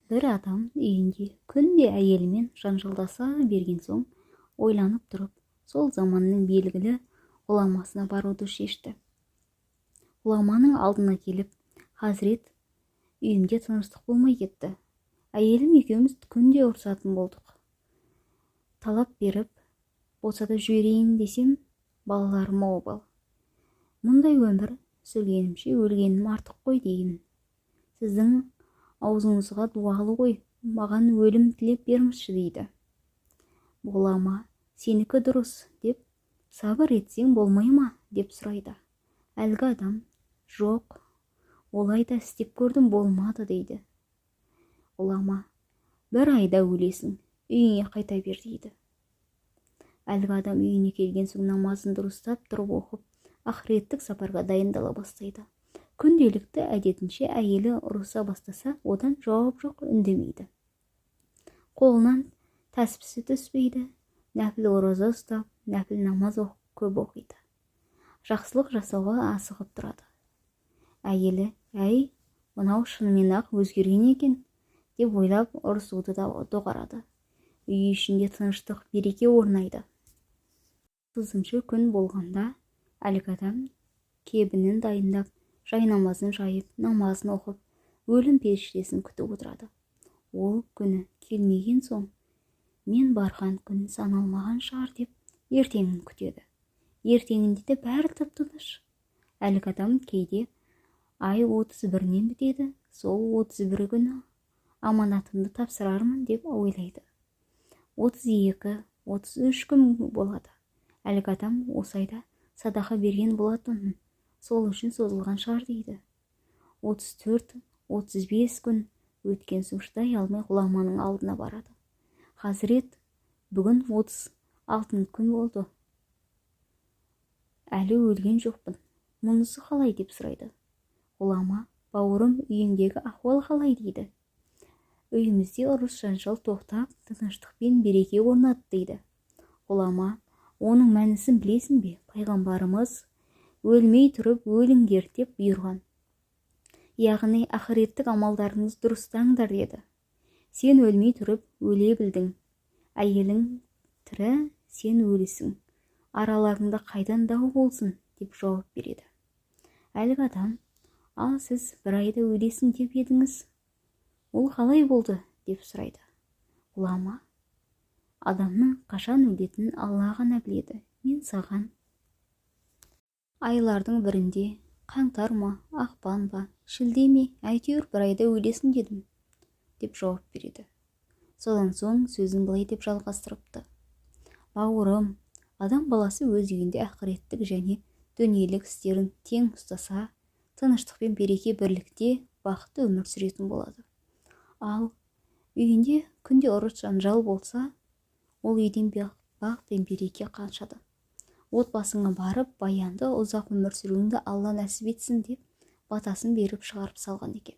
Бір адам үйінде күнде әйелімен жанжалдаса берген соң, ойланып тұрып, сол заманның белгілі ғұламасына баруды шешті. Ғұламаның алдына келіп, Хазірет, үйімде тыныштық болмай кетті. Әйелім екеуміз күнде ұрсатын болдық. Талап беріп, босата жіберейін десем, балаларым обал. Мұндай өмір сүргенімше өлгенім артық қой деймін. Сіздің аузыңызға дуалы ғой, маған өлім тілеп беріңізші дейді. Ғұлама, сенікі дұрыс деп, сабыр етсең болмай ма деп сұрайды. Әлгі адам, жоқ, олай да істеп көрдім, болмады дейді. Ғұлама, бір айда өлесің, үйіңе қайта бер дейді. Әлгі адам үйіне келген соң намазын дұрыстап тұрып оқып, ақыреттік сапарға дайындала бастайды. Күнделікті әдетінше әйелі ұрыса бастаса, одан жауап жоқ, үндемейді. Қолынан тәспісі түспейді, нәпіл ораза ұстап, нәпіл намаз көп оқиды. Жақсылық жасауға асығып тұрады. Әйелі, әй, мынау шынымен ақ өзгерген екен, деп ойлап ұрысуды да доғарады. Үй ішінде тыныштық, береке орнайды. 30-шы күн болғанда, әлгі адам кебінін дайындап, жайнамазын жайып, намазын оқып, өлім періштесін күтіп отырады. Ол күні келмеген соң, мен барған күн саналмаған шығар деп, ертеңін күтеді. Ертеңінде де бәрі тып-тыныш. Әлгі адам кейде ай 31-нен бітеді, сол 31 күні аманатымды тапсырармын деп ойлайды. 32-33 күн болады. Әлгі адам осы айда садақа берген болатын, сол үшін созылған шығар дейді. 34-35 күн өткен соң шыдай алмай ғұламаның алдына барады. Хазірет, бүгін 36 күн болды. Әлі өлген жоқпын. Мұнысы қалай деп сұрайды. Ғұлама, бауырым, үйіңдегі ахуал қалай дейді. Үйімізде ұрыс жанжал тоқтап, тыныштық пен береке орнады дейді. Ғұлама, оның мәнісін білесің бе? Пайғамбарымыз өлмей тұрып өліңдер деп бұйырған. Яғни ақыреттік амалдарыңыз дұрыстаңдар деді. Сен өлмей тұрып өле білдің. Әйелің тірі, сен өлісің. Араларыңда қайдан дау болсын деп жауап береді. Әлгі адам, ал сіз бір айда өлесің деп едіңіз. Ол қалай болды деп сұрайды. Ғұлама, адамның қашан өлетінін Алла ғана біледі. Мен саған айлардың бірінде, қаңтар ма, ақпан ба, шілде ме, әйтеуір бір айда өлесің дедім, деп жауап береді. Содан соң сөзін былай деп жалғастырыпты. Бауырым, адам баласы өз үйінде ақыреттік және дүниелік істерін тең ұстаса, тыныштық пен береке бірлікте бақытты өмір сүретін болады. Ал үйінде күнде ұрыс жанжал болса, ол үйден бақ пен береке қашады. Отбасыңа барып, баянды ұзақ өмір сүруіңді Алла нәсіп етсін деп батасын беріп шығарып салған екен.